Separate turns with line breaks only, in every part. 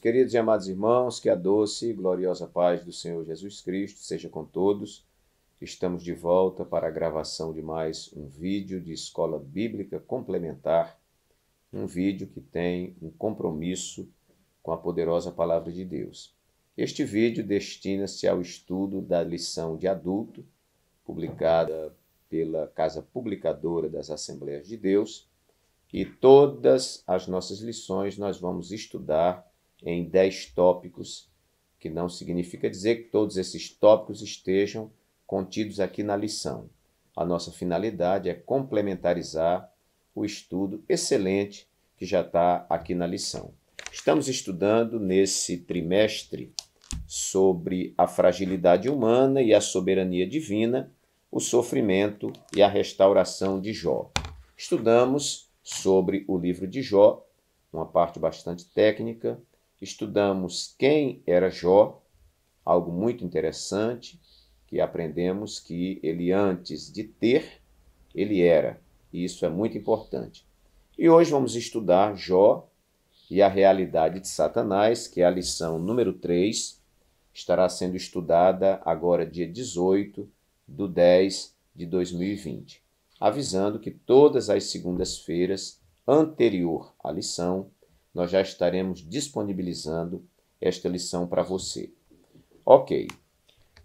queridos e amados irmãos, que a doce e gloriosa paz do Senhor Jesus Cristo seja com todos. Estamos de volta para a gravação de mais um vídeo de Escola Bíblica Complementar, um vídeo que tem um compromisso com a poderosa Palavra de Deus. Este vídeo destina-se ao estudo da lição de adulto, publicada pela Casa Publicadora das Assembleias de Deus, e todas as nossas lições nós vamos estudar em 10 tópicos, que não significa dizer que todos esses tópicos estejam contidos aqui na lição. A nossa finalidade é complementarizar o estudo excelente que já está aqui na lição. Estamos estudando nesse trimestre sobre a fragilidade humana e a soberania divina, o sofrimento e a restauração de Jó. Estudamos sobre o livro de Jó, uma parte bastante técnica. Estudamos quem era Jó, algo muito interessante, que aprendemos que ele antes de ter, ele era. E isso é muito importante. E hoje vamos estudar Jó e a realidade de Satanás, que é a lição número 3, estará sendo estudada agora dia 18/10/2020. Avisando que todas as segundas-feiras, anterior à lição, nós já estaremos disponibilizando esta lição para você. Ok.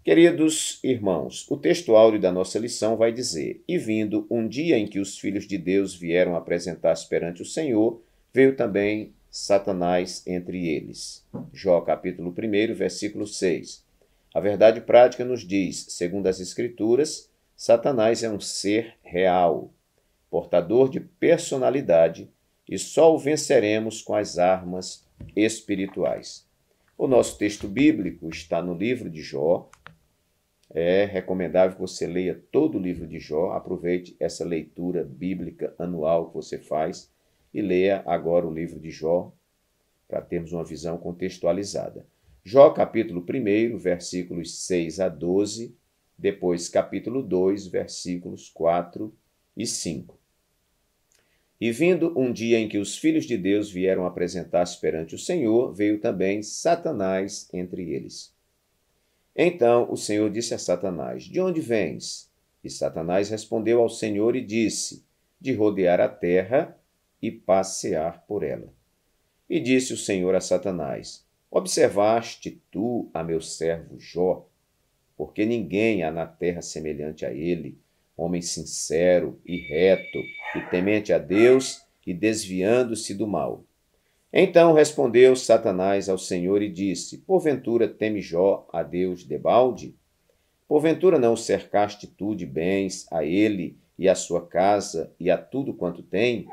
Queridos irmãos, o texto áureo da nossa lição vai dizer: E vindo um dia em que os filhos de Deus vieram apresentar-se perante o Senhor, veio também Satanás entre eles. Jó capítulo 1, versículo 6. A verdade prática nos diz, segundo as Escrituras, Satanás é um ser real, portador de personalidade, e só o venceremos com as armas espirituais. O nosso texto bíblico está no livro de Jó. É recomendável que você leia todo o livro de Jó. Aproveite essa leitura bíblica anual que você faz e leia agora o livro de Jó para termos uma visão contextualizada. Jó capítulo 1, versículos 6 a 12, depois capítulo 2, versículos 4 e 5. E vindo um dia em que os filhos de Deus vieram apresentar-se perante o Senhor, veio também Satanás entre eles. Então o Senhor disse a Satanás: De onde vens? E Satanás respondeu ao Senhor e disse: De rodear a terra e passear por ela. E disse o Senhor a Satanás: Observaste tu a meu servo Jó? Porque ninguém há na terra semelhante a ele, homem sincero e reto, e temente a Deus e desviando-se do mal. Então respondeu Satanás ao Senhor e disse: Porventura teme Jó a Deus debalde? Porventura não o cercaste tu de bens a ele e a sua casa e a tudo quanto tem?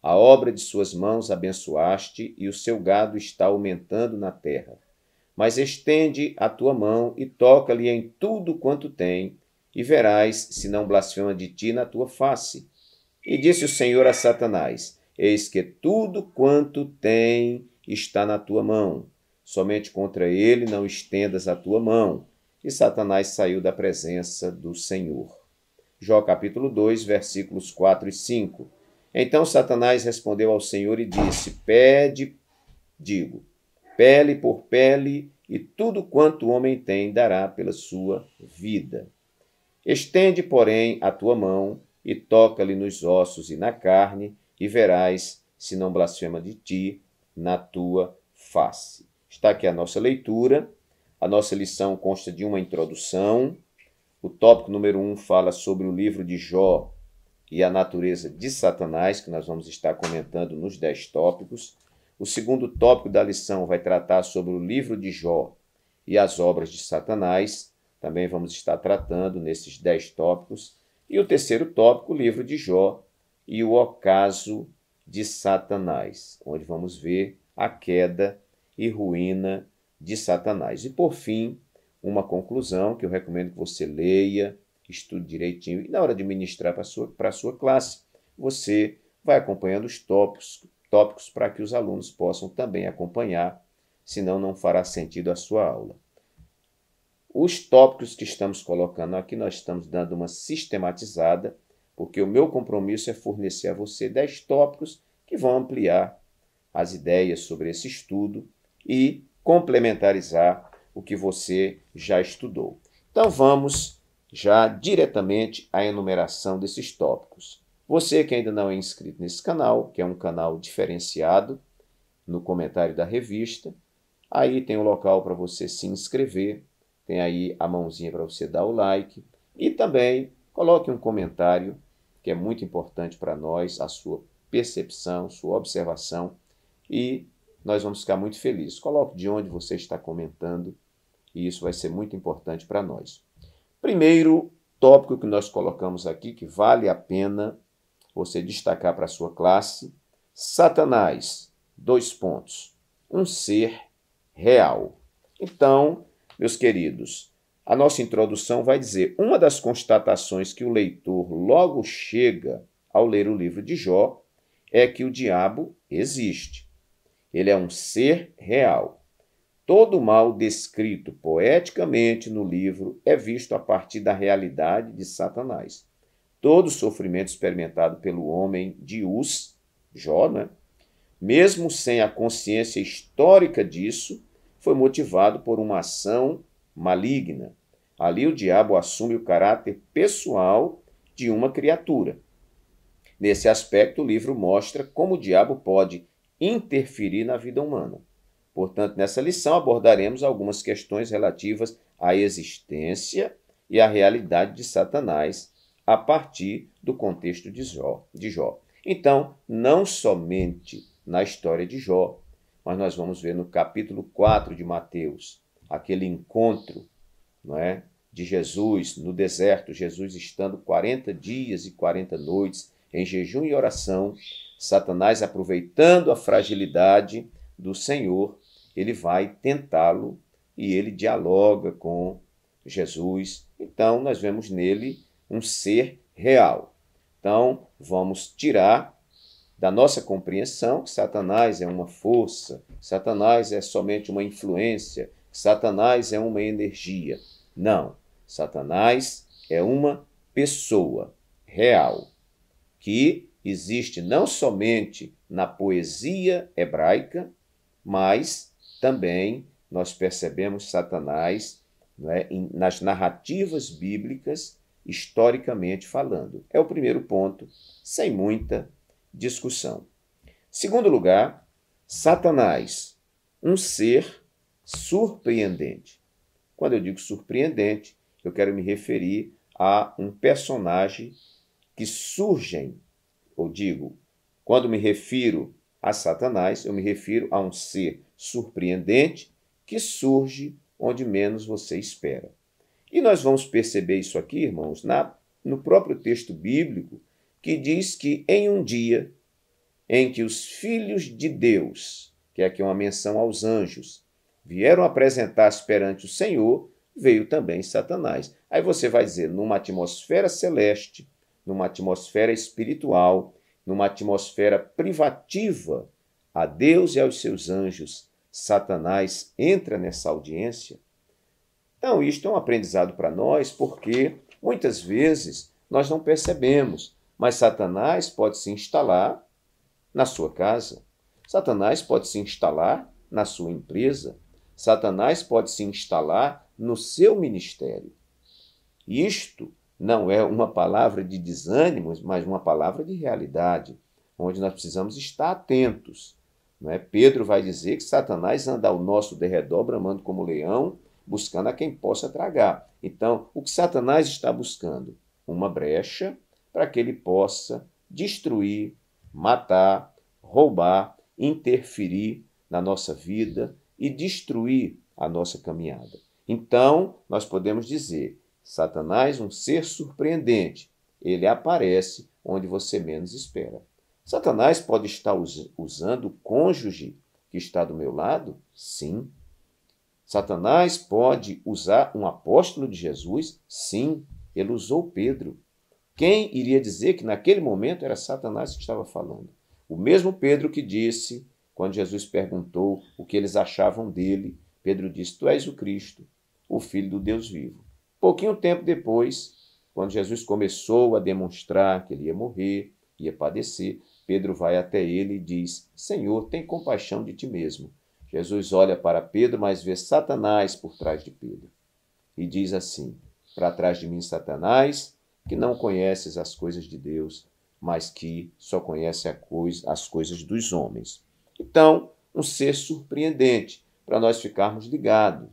A obra de suas mãos abençoaste e o seu gado está aumentando na terra. Mas estende a tua mão e toca-lhe em tudo quanto tem, e verás se não blasfema de ti na tua face. E disse o Senhor a Satanás: Eis que tudo quanto tem está na tua mão, somente contra ele não estendas a tua mão. E Satanás saiu da presença do Senhor. Jó capítulo 2, versículos 4 e 5. Então Satanás respondeu ao Senhor e disse: pele por pele, e tudo quanto o homem tem dará pela sua vida. Estende, porém, a tua mão e toca-lhe nos ossos e na carne, e verás se não blasfema de ti na tua face. Está aqui a nossa leitura. A nossa lição consta de uma introdução. O tópico número 1 fala sobre o livro de Jó e a natureza de Satanás, que nós vamos estar comentando nos 10 tópicos. O segundo tópico da lição vai tratar sobre o livro de Jó e as obras de Satanás. Também vamos estar tratando nesses 10 tópicos. E o terceiro tópico, o livro de Jó e o ocaso de Satanás, onde vamos ver a queda e ruína de Satanás. E, por fim, uma conclusão que eu recomendo que você leia, estude direitinho. E na hora de ministrar para a sua classe, você vai acompanhando os tópicos para que os alunos possam também acompanhar, senão não fará sentido a sua aula. Os tópicos que estamos colocando aqui, nós estamos dando uma sistematizada, porque o meu compromisso é fornecer a você 10 tópicos que vão ampliar as ideias sobre esse estudo e complementarizar o que você já estudou. Então vamos já diretamente à enumeração desses tópicos. Você que ainda não é inscrito nesse canal, que é um canal diferenciado, no comentário da revista, aí tem o local para você se inscrever, tem aí a mãozinha para você dar o like e também coloque um comentário, que é muito importante para nós, a sua percepção, sua observação, e nós vamos ficar muito felizes. Coloque de onde você está comentando, e isso vai ser muito importante para nós. Primeiro tópico que nós colocamos aqui, que vale a pena você destacar para a sua classe: Satanás, um ser real. Então, meus queridos, a nossa introdução vai dizer, uma das constatações que o leitor logo chega ao ler o livro de Jó é que o diabo existe. Ele é um ser real. Todo o mal descrito poeticamente no livro é visto a partir da realidade de Satanás. Todo o sofrimento experimentado pelo homem de Uz, Jó, mesmo sem a consciência histórica disso, foi motivado por uma ação maligna. Ali o diabo assume o caráter pessoal de uma criatura. Nesse aspecto, o livro mostra como o diabo pode interferir na vida humana. Portanto, nessa lição abordaremos algumas questões relativas à existência e à realidade de Satanás a partir do contexto de Jó. Então, não somente na história de Jó, mas nós vamos ver no capítulo 4 de Mateus, aquele encontro, de Jesus no deserto, Jesus estando 40 dias e 40 noites em jejum e oração, Satanás, aproveitando a fragilidade do Senhor, ele vai tentá-lo e ele dialoga com Jesus. Então, nós vemos nele um ser real. Então, vamos tirar da nossa compreensão que Satanás é uma força, Satanás é somente uma influência, Satanás é uma energia. Não, Satanás é uma pessoa real, que existe não somente na poesia hebraica, mas também nós percebemos Satanás nas narrativas bíblicas, historicamente falando. É o primeiro ponto, sem muita discussão. Segundo lugar, Satanás, um ser surpreendente. Quando eu digo surpreendente, eu quero me referir a um personagem que surgem, ou digo, quando me refiro a Satanás, eu me refiro a um ser surpreendente que surge onde menos você espera. E nós vamos perceber isso aqui, irmãos, no próprio texto bíblico, que diz que em um dia em que os filhos de Deus, que aqui é uma menção aos anjos, vieram apresentar-se perante o Senhor, veio também Satanás. Aí você vai dizer, numa atmosfera celeste, numa atmosfera espiritual, numa atmosfera privativa a Deus e aos seus anjos, Satanás entra nessa audiência? Então, isto é um aprendizado para nós, porque muitas vezes nós não percebemos, mas Satanás pode se instalar na sua casa, Satanás pode se instalar na sua empresa, Satanás pode se instalar no seu ministério. Isto não é uma palavra de desânimo, mas uma palavra de realidade, onde nós precisamos estar atentos. Pedro vai dizer que Satanás anda ao nosso derredor, bramando como leão, buscando a quem possa tragar. Então, o que Satanás está buscando? Uma brecha para que ele possa destruir, matar, roubar, interferir na nossa vida e destruir a nossa caminhada. Então, nós podemos dizer, Satanás, um ser surpreendente, ele aparece onde você menos espera. Satanás pode estar usando o cônjuge que está do meu lado? Sim. Satanás pode usar um apóstolo de Jesus? Sim, ele usou Pedro. Quem iria dizer que naquele momento era Satanás que estava falando? O mesmo Pedro que disse, quando Jesus perguntou o que eles achavam dele, Pedro disse, tu és o Cristo, o Filho do Deus vivo. Pouquinho tempo depois, quando Jesus começou a demonstrar que ele ia morrer, ia padecer, Pedro vai até ele e diz, Senhor, tem compaixão de ti mesmo. Jesus olha para Pedro, mas vê Satanás por trás de Pedro. E diz assim: para trás de mim, Satanás, que não conheces as coisas de Deus, mas que só conhece as coisas dos homens. Então, um ser surpreendente, para nós ficarmos ligados.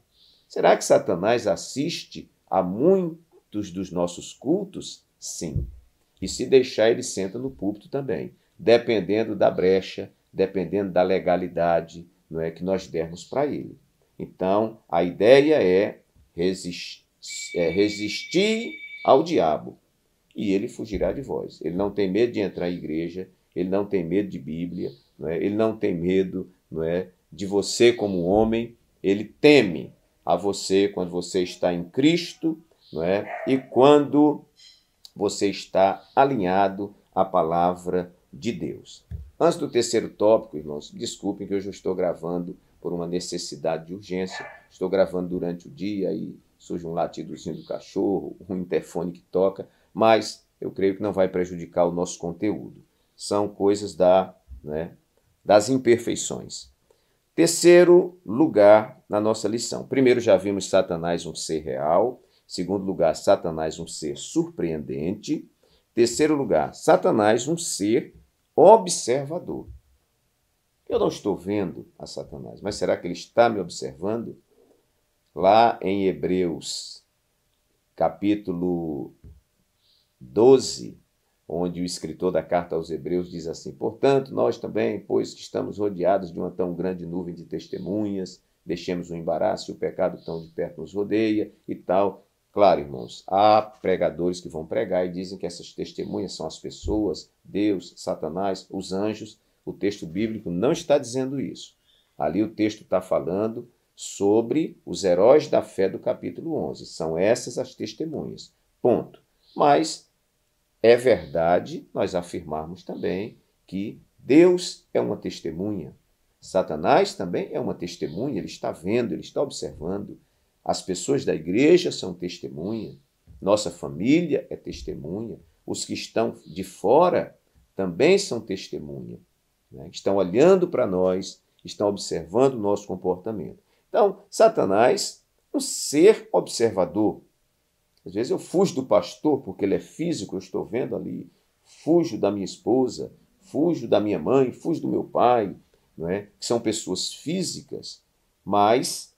Será que Satanás assiste a muitos dos nossos cultos? Sim. E se deixar, ele senta no púlpito também, dependendo da brecha, dependendo da legalidade, não é, que nós dermos para ele. Então, a ideia é resistir ao diabo e ele fugirá de vós. Ele não tem medo de entrar em igreja, ele não tem medo de Bíblia, não é? Ele não tem medo, não é, de você como homem, ele teme a você quando você está em Cristo, não é? E quando você está alinhado à palavra de Deus. Antes do terceiro tópico, irmãos, desculpem que hoje eu estou gravando por uma necessidade de urgência. Estou gravando durante o dia e surge um latidozinho do cachorro, um interfone que toca, mas eu creio que não vai prejudicar o nosso conteúdo. São coisas das imperfeições. Terceiro lugar na nossa lição. Primeiro, já vimos Satanás um ser real. Segundo lugar, Satanás um ser surpreendente. Terceiro lugar, Satanás um ser observador. Eu não estou vendo a Satanás, mas será que ele está me observando? Lá em Hebreus, capítulo 12, onde o escritor da carta aos Hebreus diz assim: portanto, nós também, pois que estamos rodeados de uma tão grande nuvem de testemunhas, deixemos o embaraço e o pecado tão de perto nos rodeia e tal. Claro, irmãos, há pregadores que vão pregar e dizem que essas testemunhas são as pessoas, Deus, Satanás, os anjos. O texto bíblico não está dizendo isso. Ali o texto está falando sobre os heróis da fé do capítulo 11. São essas as testemunhas. Ponto. Mas é verdade nós afirmarmos também que Deus é uma testemunha. Satanás também é uma testemunha, ele está vendo, ele está observando. As pessoas da igreja são testemunha, nossa família é testemunha, os que estão de fora também são testemunha, né? Estão olhando para nós, estão observando o nosso comportamento. Então, Satanás, um ser observador. Às vezes eu fujo do pastor porque ele é físico, eu estou vendo ali, fujo da minha esposa, fujo da minha mãe, fujo do meu pai, não é? Que são pessoas físicas, mas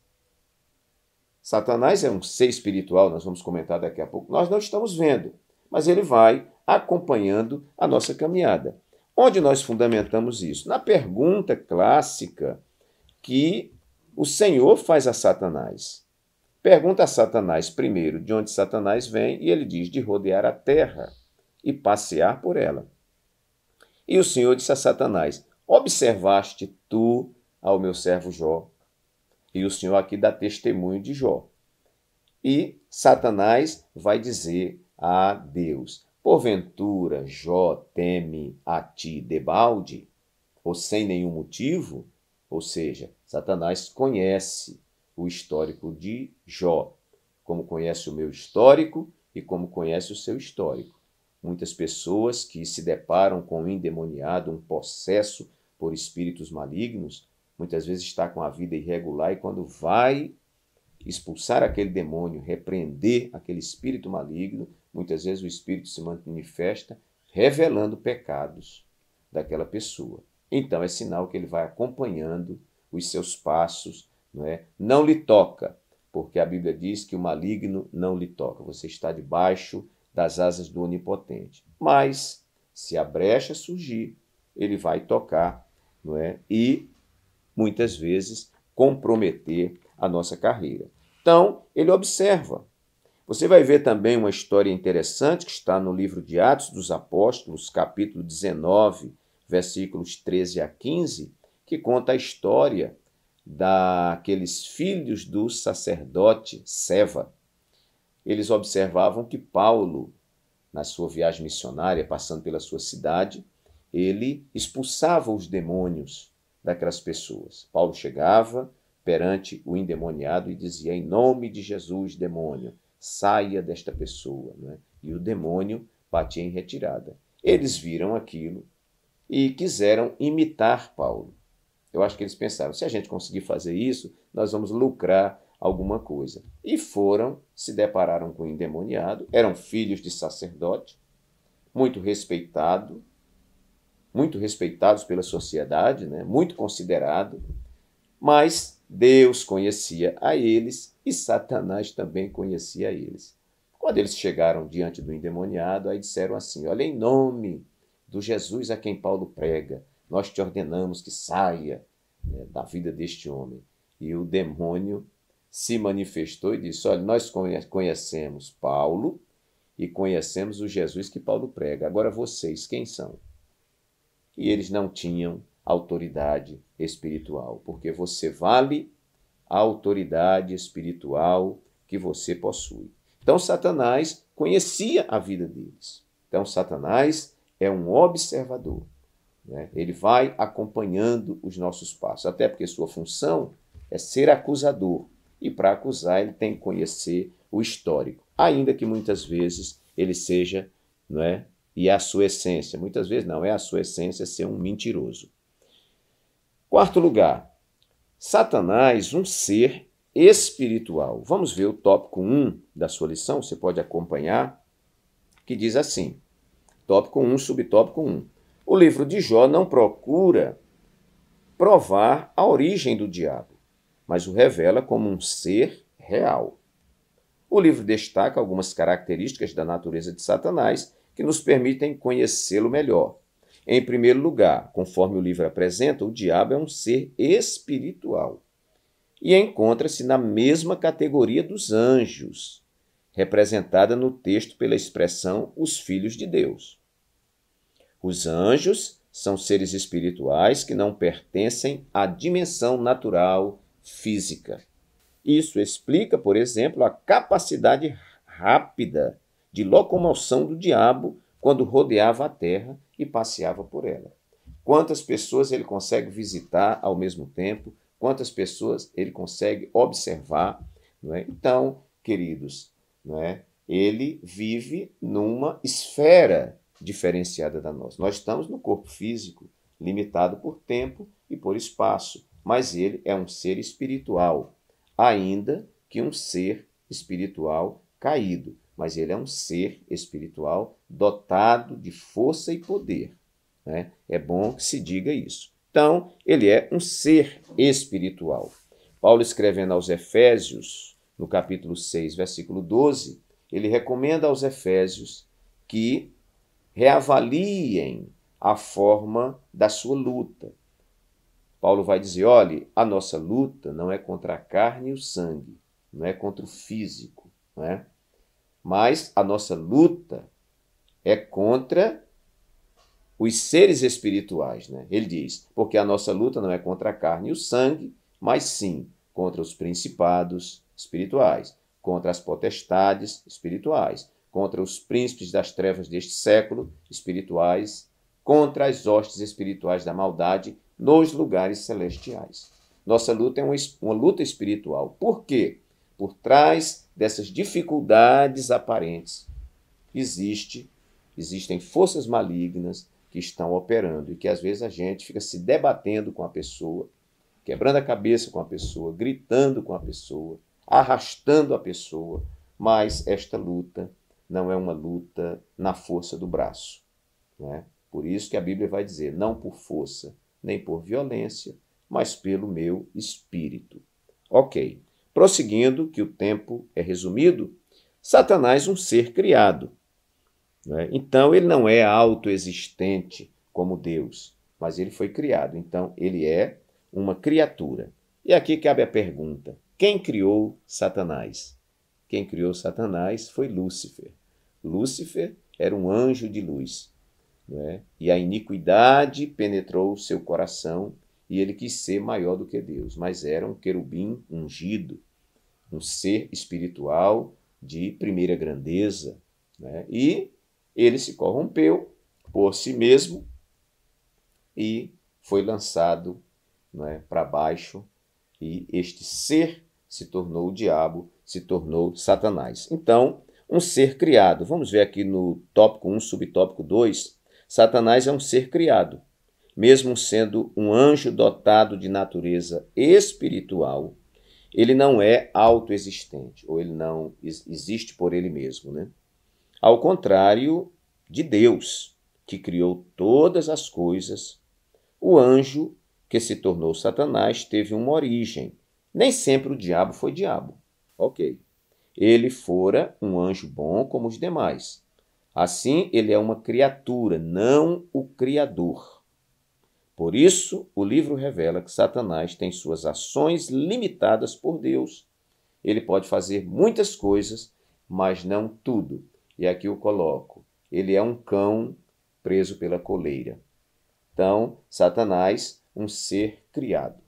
Satanás é um ser espiritual, nós vamos comentar daqui a pouco. Nós não estamos vendo, mas ele vai acompanhando a nossa caminhada. Onde nós fundamentamos isso? Na pergunta clássica que o Senhor faz a Satanás. Pergunta a Satanás primeiro de onde Satanás vem e ele diz de rodear a terra e passear por ela. E o Senhor disse a Satanás: observaste tu ao meu servo Jó? E o Senhor aqui dá testemunho de Jó. E Satanás vai dizer a Deus: porventura Jó teme a ti debalde, ou sem nenhum motivo? Ou seja, Satanás conhece o histórico de Jó, como conhece o meu histórico e como conhece o seu histórico. Muitas pessoas que se deparam com um endemoniado, um possesso por espíritos malignos, muitas vezes está com a vida irregular e quando vai expulsar aquele demônio, repreender aquele espírito maligno, muitas vezes o espírito se manifesta revelando pecados daquela pessoa. Então é sinal que ele vai acompanhando os seus passos, não é? Não lhe toca, porque a Bíblia diz que o maligno não lhe toca. Você está debaixo das asas do Onipotente. Mas, se a brecha surgir, ele vai tocar, não é? E muitas vezes comprometer a nossa carreira. Então, ele observa. Você vai ver também uma história interessante que está no livro de Atos dos Apóstolos, capítulo 19, versículos 13 a 15, que conta a história daqueles filhos do sacerdote Seva. Eles observavam que Paulo, na sua viagem missionária, passando pela sua cidade, ele expulsava os demônios daquelas pessoas. Paulo chegava perante o endemoniado e dizia: em nome de Jesus, demônio, saia desta pessoa, né? E o demônio batia em retirada. Eles viram aquilo e quiseram imitar Paulo. Eu acho que eles pensaram, se a gente conseguir fazer isso, nós vamos lucrar alguma coisa. E se depararam com o endemoniado, eram filhos de sacerdote, muito respeitados pela sociedade, né? Muito considerado, mas Deus conhecia a eles e Satanás também conhecia eles. Quando eles chegaram diante do endemoniado, aí disseram assim, olha, em nome do Jesus a quem Paulo prega, nós te ordenamos que saia, né, da vida deste homem. E o demônio se manifestou e disse, olha, nós conhecemos Paulo e conhecemos o Jesus que Paulo prega. Agora vocês, quem são? E eles não tinham autoridade espiritual, porque você vale a autoridade espiritual que você possui. Então, Satanás conhecia a vida deles. Então, Satanás é um observador, né? Ele vai acompanhando os nossos passos, até porque sua função é ser acusador. E para acusar, ele tem que conhecer o histórico, ainda que muitas vezes ele seja, não é? E a sua essência, muitas vezes não, é a sua essência ser um mentiroso. Quarto lugar, Satanás, um ser espiritual. Vamos ver o tópico 1 da sua lição, você pode acompanhar, que diz assim, tópico 1, subtópico 1. O livro de Jó não procura provar a origem do diabo, mas o revela como um ser real. O livro destaca algumas características da natureza de Satanás que nos permitem conhecê-lo melhor. Em primeiro lugar, conforme o livro apresenta, o diabo é um ser espiritual e encontra-se na mesma categoria dos anjos, representada no texto pela expressão os filhos de Deus. Os anjos são seres espirituais que não pertencem à dimensão natural física. Isso explica, por exemplo, a capacidade rápida de locomoção do diabo quando rodeava a terra e passeava por ela. Quantas pessoas ele consegue visitar ao mesmo tempo, quantas pessoas ele consegue observar, não é? Então, queridos, não é? Ele vive numa esfera diferenciada da nossa. Nós estamos no corpo físico, limitado por tempo e por espaço, mas ele é um ser espiritual, ainda que um ser espiritual caído, mas ele é um ser espiritual dotado de força e poder, né? É bom que se diga isso. Então, ele é um ser espiritual. Paulo, escrevendo aos Efésios, no capítulo 6, versículo 12, ele recomenda aos Efésios que reavaliem a forma da sua luta. Paulo vai dizer, olhe, a nossa luta não é contra a carne e o sangue, não é contra o físico, não é? Mas a nossa luta é contra os seres espirituais, né? Ele diz, porque a nossa luta não é contra a carne e o sangue, mas sim contra os principados espirituais, contra as potestades espirituais, contra os príncipes das trevas deste século espirituais, contra as hostes espirituais da maldade nos lugares celestiais. Nossa luta é uma luta espiritual. Por quê? Por trás dessas dificuldades aparentes existem forças malignas que estão operando e que às vezes a gente fica se debatendo com a pessoa, quebrando a cabeça com a pessoa, gritando com a pessoa, arrastando a pessoa, mas esta luta não é uma luta na força do braço, não é? Por isso que a Bíblia vai dizer, não por força, nem por violência, mas pelo meu espírito. Ok. Prosseguindo, que o tempo é resumido, Satanás é um ser criado, né? Então, ele não é autoexistente como Deus, mas ele foi criado. Então, ele é uma criatura. E aqui cabe a pergunta, quem criou Satanás? Quem criou Satanás foi Lúcifer. Lúcifer era um anjo de luz, né? E a iniquidade penetrou o seu coração e ele quis ser maior do que Deus, mas era um querubim ungido, um ser espiritual de primeira grandeza, né? E ele se corrompeu por si mesmo e foi lançado, né, para baixo, e este ser se tornou o diabo, se tornou Satanás. Então, um ser criado. Vamos ver aqui no tópico 1, subtópico 2, Satanás é um ser criado. mesmo sendo um anjo dotado de natureza espiritual, ele não é autoexistente, ou ele não existe por ele mesmo, né? Ao contrário de Deus, que criou todas as coisas, o anjo que se tornou Satanás teve uma origem. Nem sempre o diabo foi diabo. Ok. Ele fora um anjo bom como os demais. Assim, ele é uma criatura, não o Criador. Por isso, o livro revela que Satanás tem suas ações limitadas por Deus. Ele pode fazer muitas coisas, mas não tudo. E aqui eu coloco, ele é um cão preso pela coleira. Então, Satanás, um ser criado.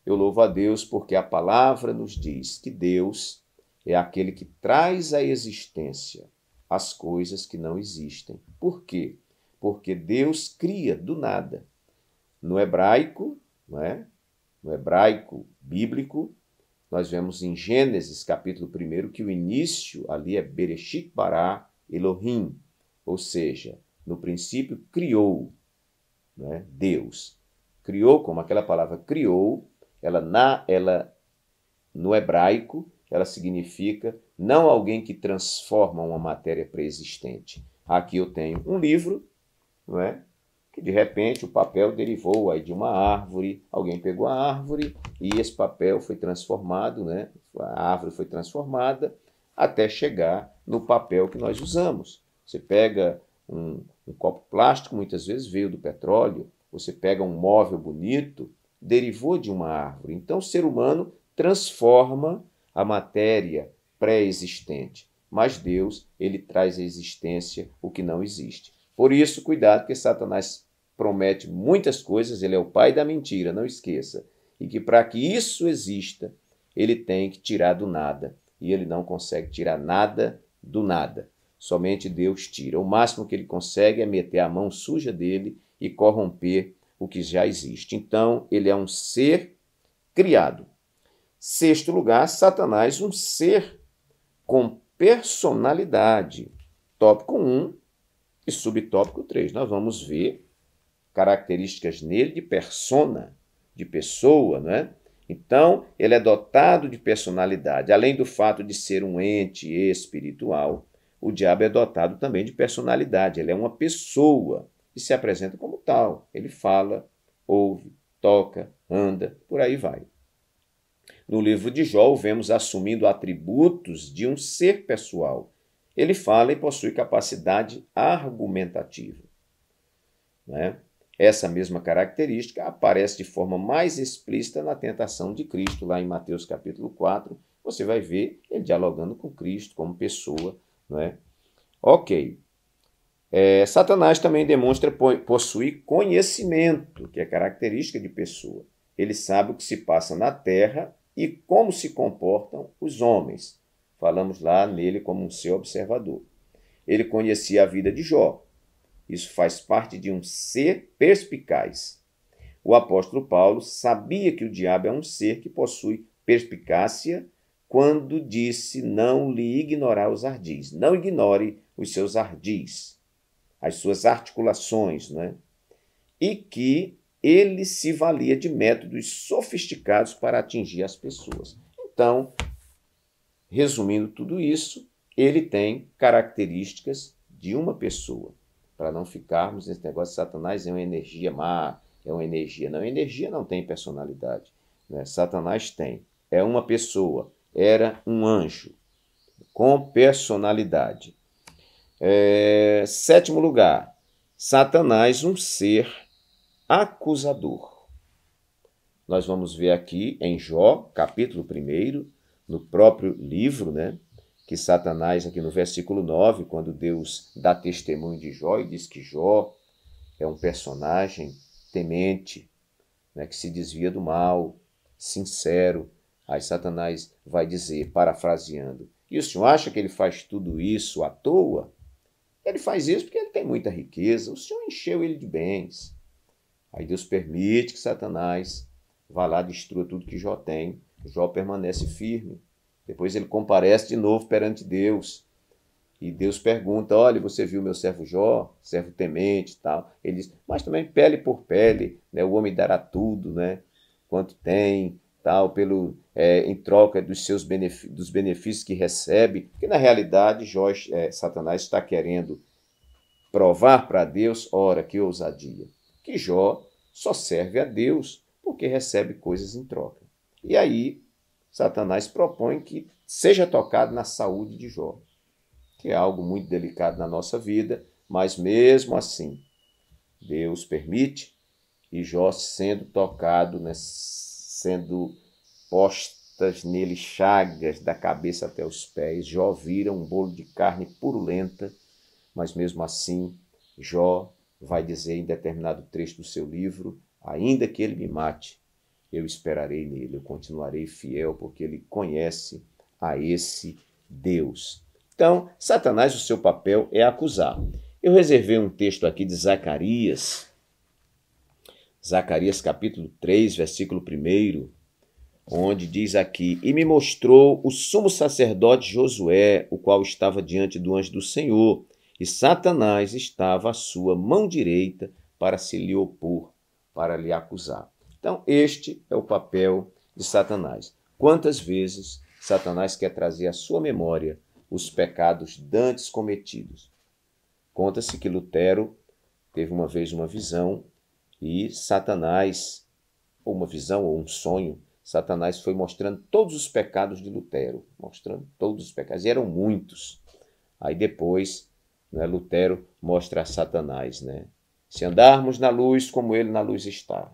Eu louvo a Deus porque a palavra nos diz que Deus é aquele que traz à existência as coisas que não existem. Por quê? Porque Deus cria do nada. No hebraico, não é? No hebraico bíblico, nós vemos em Gênesis, capítulo 1, que o início ali é Bereshit bara Elohim, ou seja, no princípio criou, né? Deus. Criou, como aquela palavra criou, ela no hebraico, ela significa não alguém que transforma uma matéria pré-existente. Aqui eu tenho um livro, não é? Que de repente o papel derivou aí de uma árvore, alguém pegou a árvore e esse papel foi transformado, né? A árvore foi transformada até chegar no papel que nós usamos. Você pega um copo plástico, muitas vezes veio do petróleo, você pega um móvel bonito, derivou de uma árvore. Então o ser humano transforma a matéria pré-existente, mas Deus, ele traz à existência o que não existe. Por isso, cuidado, que Satanás promete muitas coisas, ele é o pai da mentira, não esqueça. E que para que isso exista, ele tem que tirar do nada. E ele não consegue tirar nada do nada. Somente Deus tira. O máximo que ele consegue é meter a mão suja dele e corromper o que já existe. Então, ele é um ser criado. Sexto lugar, Satanás, um ser com personalidade. Tópico 1 e subtópico 3. Nós vamos ver características nele de persona, de pessoa, né? Então, ele é dotado de personalidade. Além do fato de ser um ente espiritual, o diabo é dotado também de personalidade. Ele é uma pessoa e se apresenta como tal. Ele fala, ouve, toca, anda, por aí vai. No livro de Jó, o vemos assumindo atributos de um ser pessoal. Ele fala e possui capacidade argumentativa, né? Essa mesma característica aparece de forma mais explícita na tentação de Cristo, lá em Mateus capítulo 4. Você vai ver ele dialogando com Cristo como pessoa, não é? Ok. Satanás também demonstra possuir conhecimento, que é característica de pessoa. Ele sabe o que se passa na terra e como se comportam os homens. Falamos lá nele como um ser observador. Ele conhecia a vida de Jó. Isso faz parte de um ser perspicaz. O apóstolo Paulo sabia que o diabo é um ser que possui perspicácia quando disse não lhe ignorar os ardis. Não ignore os seus ardis, as suas articulações, né? E que ele se valia de métodos sofisticados para atingir as pessoas. Então, resumindo tudo isso, ele tem características de uma pessoa. Para não ficarmos nesse negócio de Satanás é uma energia má, é uma energia. Não, energia não tem personalidade, né? Satanás tem. É uma pessoa, era um anjo com personalidade. Sétimo lugar, Satanás, um ser acusador. Nós vamos ver aqui em Jó, capítulo 1, no próprio livro, né? Que Satanás, aqui no versículo 9, quando Deus dá testemunho de Jó e diz que Jó é um personagem temente, né, que se desvia do mal, sincero. Aí Satanás vai dizer, parafraseando, e o senhor acha que ele faz tudo isso à toa? Ele faz isso porque ele tem muita riqueza, o senhor encheu ele de bens. Aí Deus permite que Satanás vá lá, destrua tudo que Jó tem. Jó permanece firme. Depois ele comparece de novo perante Deus. E Deus pergunta, olha, você viu meu servo Jó, servo temente e tal. Ele diz, mas também pele por pele, né? O homem dará tudo, né? Quanto tem, tal, em troca dos benefícios que recebe. Que na realidade Satanás está querendo provar para Deus, ora, que ousadia, que Jó só serve a Deus porque recebe coisas em troca. E aí Satanás propõe que seja tocado na saúde de Jó, que é algo muito delicado na nossa vida, mas mesmo assim, Deus permite, e Jó sendo tocado, né, sendo postas nele chagas da cabeça até os pés, Jó vira um bolo de carne purulenta, mas mesmo assim, Jó vai dizer em determinado trecho do seu livro, ainda que ele me mate, eu esperarei nele, eu continuarei fiel, porque ele conhece a esse Deus. Então, Satanás, o seu papel é acusar. Eu reservei um texto aqui de Zacarias capítulo 3, versículo 1, onde diz aqui, e me mostrou o sumo sacerdote Josué, o qual estava diante do anjo do Senhor, e Satanás estava à sua mão direita para se lhe opor, para lhe acusar. Então, este é o papel de Satanás. Quantas vezes Satanás quer trazer à sua memória os pecados dantes cometidos? Conta-se que Lutero teve uma vez uma visão e Satanás, ou uma visão ou um sonho, Satanás foi mostrando todos os pecados de Lutero, mostrando todos os pecados, e eram muitos. Aí depois, né, Lutero mostra a Satanás, né? Se andarmos na luz como ele na luz está,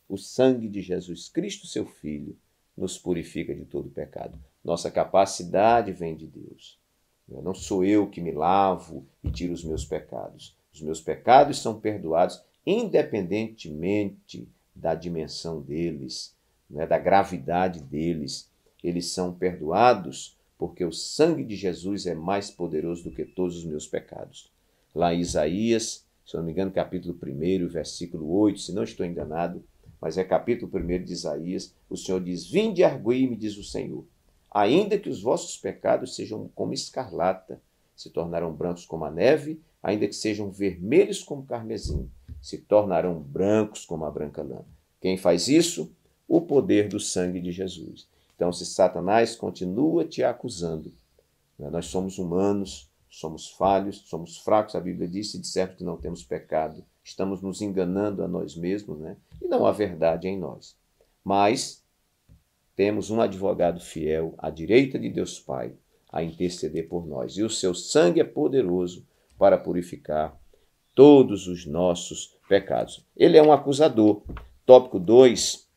o sangue de Jesus Cristo, seu Filho, nos purifica de todo pecado. Nossa capacidade vem de Deus. Não sou eu que me lavo e tiro os meus pecados. Os meus pecados são perdoados independentemente da dimensão deles, né, da gravidade deles. Eles são perdoados porque o sangue de Jesus é mais poderoso do que todos os meus pecados. Lá em Isaías, se não me engano, capítulo 1, versículo 8, se não estou enganado, mas é capítulo 1 de Isaías, o Senhor diz, vinde e argui-me, diz o Senhor, ainda que os vossos pecados sejam como escarlata, se tornarão brancos como a neve, ainda que sejam vermelhos como carmesim, se tornarão brancos como a branca lã. Quem faz isso? O poder do sangue de Jesus. Então, se Satanás continua te acusando, né, nós somos humanos, somos falhos, somos fracos, a Bíblia diz, se dissermos que não temos pecado, estamos nos enganando a nós mesmos, né? E não há verdade em nós. Mas temos um advogado fiel à direita de Deus Pai a interceder por nós. E o seu sangue é poderoso para purificar todos os nossos pecados. Ele é um acusador. Tópico 2,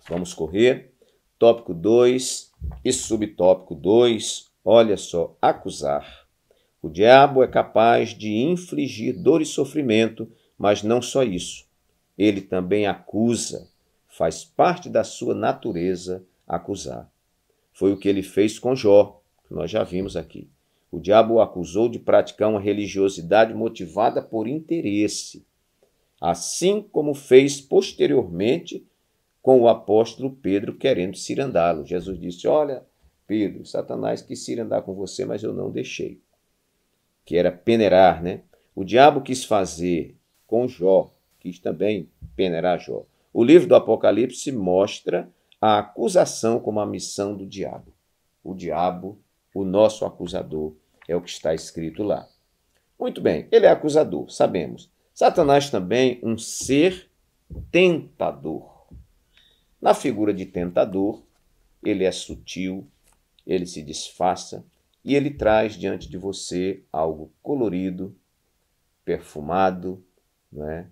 vamos correr. Tópico 2 e subtópico 2, olha só, acusar. O diabo é capaz de infligir dor e sofrimento, mas não só isso. Ele também acusa. Faz parte da sua natureza acusar. Foi o que ele fez com Jó, que nós já vimos aqui. O diabo o acusou de praticar uma religiosidade motivada por interesse, assim como fez posteriormente com o apóstolo Pedro querendo cirandá-lo. Jesus disse, olha, Pedro, Satanás quis cirandar com você, mas eu não deixei. Que era peneirar, né? O diabo quis fazer com Jó, quis também peneirar Jó. O livro do Apocalipse mostra a acusação como a missão do diabo. O diabo, o nosso acusador, é o que está escrito lá. Muito bem, ele é acusador, sabemos. Satanás também um ser tentador. Na figura de tentador, ele é sutil, ele se disfarça e ele traz diante de você algo colorido, perfumado, não é?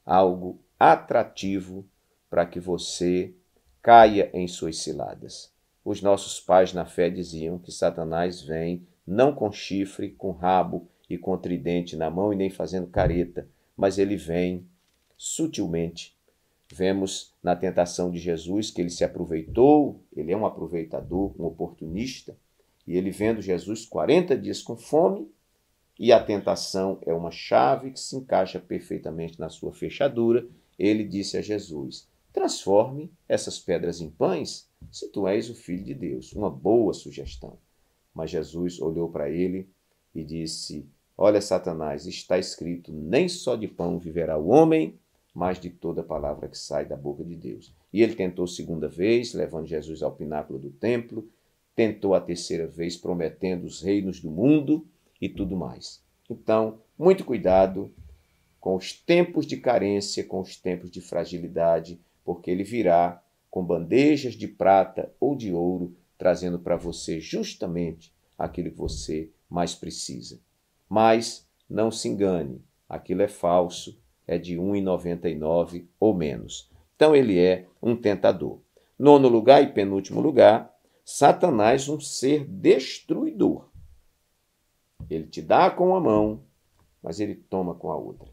Algo atrativo para que você caia em suas ciladas. Os nossos pais na fé diziam que Satanás vem não com chifre, com rabo e com tridente na mão e nem fazendo careta, mas ele vem sutilmente. Vemos na tentação de Jesus que ele se aproveitou, ele é um aproveitador, um oportunista, e ele vendo Jesus 40 dias com fome, e a tentação é uma chave que se encaixa perfeitamente na sua fechadura, ele disse a Jesus, transforme essas pedras em pães, se tu és o Filho de Deus. Uma boa sugestão. Mas Jesus olhou para ele e disse: olha, Satanás, está escrito, nem só de pão viverá o homem, mas de toda palavra que sai da boca de Deus. E ele tentou segunda vez, levando Jesus ao pináculo do templo, tentou a terceira vez, prometendo os reinos do mundo e tudo mais. Então, muito cuidado com os tempos de carência, com os tempos de fragilidade, porque ele virá com bandejas de prata ou de ouro, trazendo para você justamente aquilo que você mais precisa. Mas não se engane, aquilo é falso, é de R$ 1,99 ou menos. Então ele é um tentador. Nono lugar e penúltimo lugar, Satanás, um ser destruidor. Ele te dá com uma mão, mas ele toma com a outra.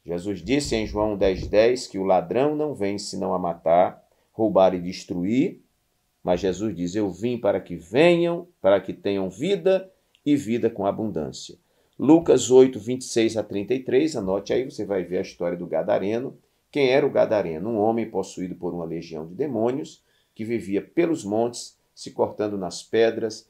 Jesus disse em João 10,10 que o ladrão não vem senão a matar, roubar e destruir, mas Jesus diz: eu vim para que venham, para que tenham vida e vida com abundância. Lucas 8, 26 a 33, anote aí, você vai ver a história do Gadareno. Quem era o Gadareno? Um homem possuído por uma legião de demônios, que vivia pelos montes, se cortando nas pedras,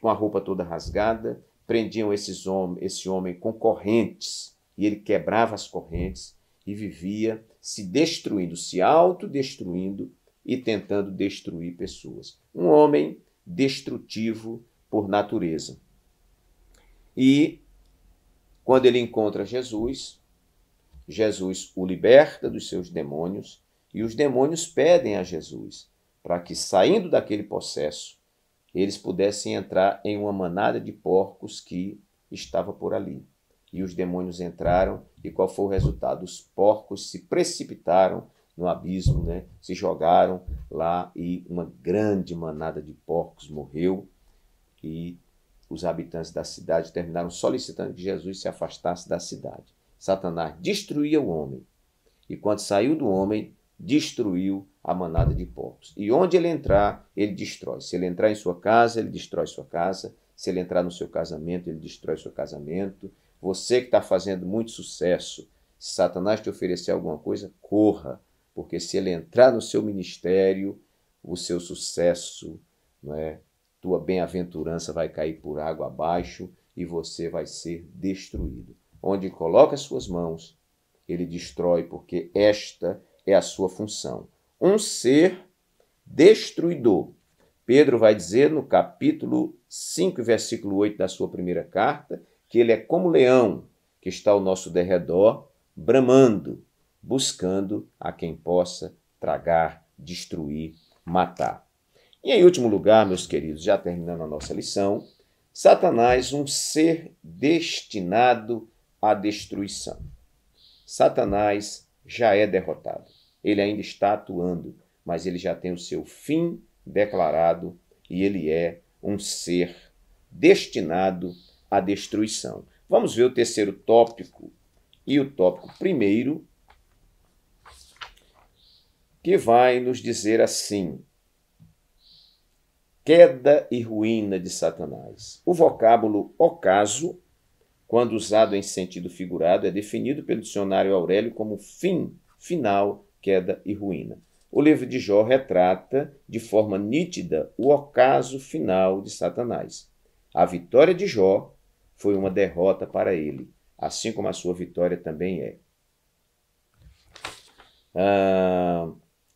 com a roupa toda rasgada. Prendiam esse homem com correntes, e ele quebrava as correntes e vivia se destruindo, se autodestruindo e tentando destruir pessoas. Um homem destrutivo por natureza. E quando ele encontra Jesus, Jesus o liberta dos seus demônios e os demônios pedem a Jesus para que, saindo daquele processo, eles pudessem entrar em uma manada de porcos que estava por ali. E os demônios entraram, e qual foi o resultado? Os porcos se precipitaram no abismo, né? Se jogaram lá e uma grande manada de porcos morreu, e os habitantes da cidade terminaram solicitando que Jesus se afastasse da cidade. Satanás destruía o homem, e quando saiu do homem, destruiu a manada de porcos. E onde ele entrar, ele destrói. Se ele entrar em sua casa, ele destrói sua casa. Se ele entrar no seu casamento, ele destrói seu casamento. Você que está fazendo muito sucesso, se Satanás te oferecer alguma coisa, corra, porque se ele entrar no seu ministério, o seu sucesso, não é? Tua bem-aventurança vai cair por água abaixo e você vai ser destruído. Onde coloca as suas mãos, ele destrói, porque esta é a sua função. Um ser destruidor. Pedro vai dizer no capítulo 5, versículo 8 da sua primeira carta, que ele é como leão que está ao nosso derredor, bramando, buscando a quem possa tragar, destruir, matar. E em último lugar, meus queridos, já terminando a nossa lição, Satanás, um ser destinado à destruição. Satanás já é derrotado. Ele ainda está atuando, mas ele já tem o seu fim declarado e ele é um ser destinado à destruição. Vamos ver o terceiro tópico e o tópico primeiro, que vai nos dizer assim: queda e ruína de Satanás. O vocábulo ocaso, quando usado em sentido figurado, é definido pelo dicionário Aurélio como fim, final, queda e ruína. O livro de Jó retrata de forma nítida o ocaso final de Satanás. A vitória de Jó foi uma derrota para ele, assim como a sua vitória também é.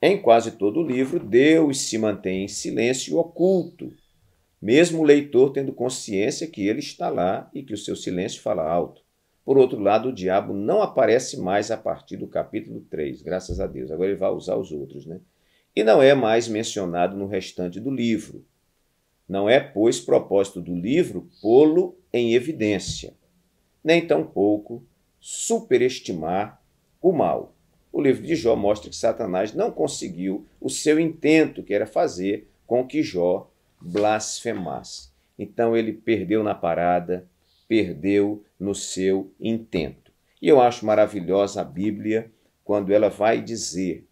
Em quase todo o livro, Deus se mantém em silêncio oculto, mesmo o leitor tendo consciência que ele está lá e que o seu silêncio fala alto. Por outro lado, o diabo não aparece mais a partir do capítulo 3, graças a Deus. Agora ele vai usar os outros, né? E não é mais mencionado no restante do livro. Não é, pois, propósito do livro pô-lo em evidência, nem tampouco superestimar o mal. O livro de Jó mostra que Satanás não conseguiu o seu intento, que era fazer com que Jó blasfemasse. Então ele perdeu na parada, perdeu no seu intento. E eu acho maravilhosa a Bíblia quando ela vai dizer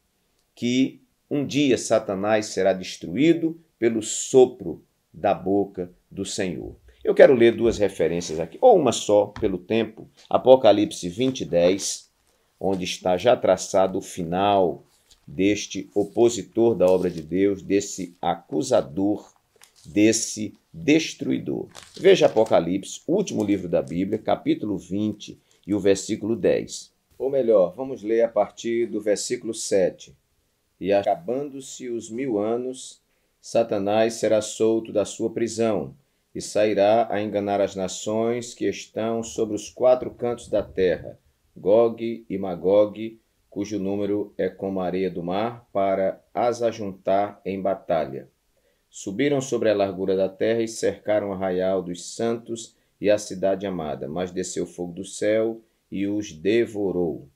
que um dia Satanás será destruído pelo sopro da boca do Senhor. Eu quero ler duas referências aqui, ou uma só pelo tempo. Apocalipse 20:10, onde está já traçado o final deste opositor da obra de Deus, desse acusador, desse destruidor. Veja Apocalipse, último livro da Bíblia, capítulo 20 e o versículo 10. Ou melhor, vamos ler a partir do versículo 7. E acabando-se os 1000 anos, Satanás será solto da sua prisão e sairá a enganar as nações que estão sobre os 4 cantos da terra, Gog e Magog, cujo número é como a areia do mar, para as ajuntar em batalha. Subiram sobre a largura da terra e cercaram o arraial dos santos e a cidade amada, mas desceu fogo do céu e os devorou.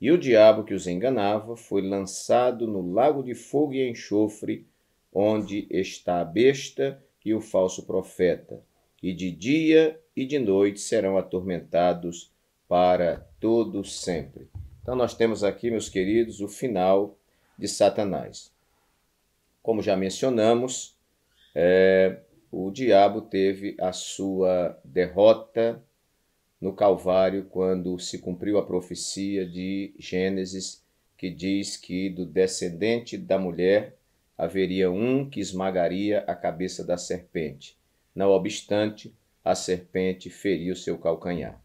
E o diabo que os enganava foi lançado no lago de fogo e enxofre, onde está a besta e o falso profeta, e de dia e de noite serão atormentados para todo sempre. Então nós temos aqui, meus queridos, o final de Satanás. Como já mencionamos, o diabo teve a sua derrota no Calvário quando se cumpriu a profecia de Gênesis, que diz que do descendente da mulher haveria um que esmagaria a cabeça da serpente. Não obstante, a serpente feriu seu calcanhar.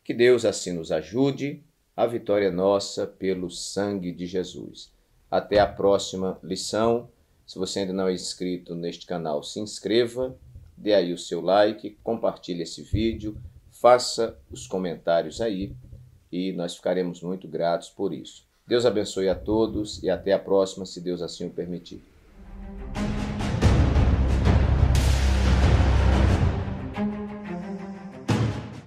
Que Deus assim nos ajude. A vitória é nossa pelo sangue de Jesus. Até a próxima lição. Se você ainda não é inscrito neste canal, se inscreva, dê aí o seu like, compartilhe esse vídeo, faça os comentários aí e nós ficaremos muito gratos por isso. Deus abençoe a todos e até a próxima, se Deus assim o permitir.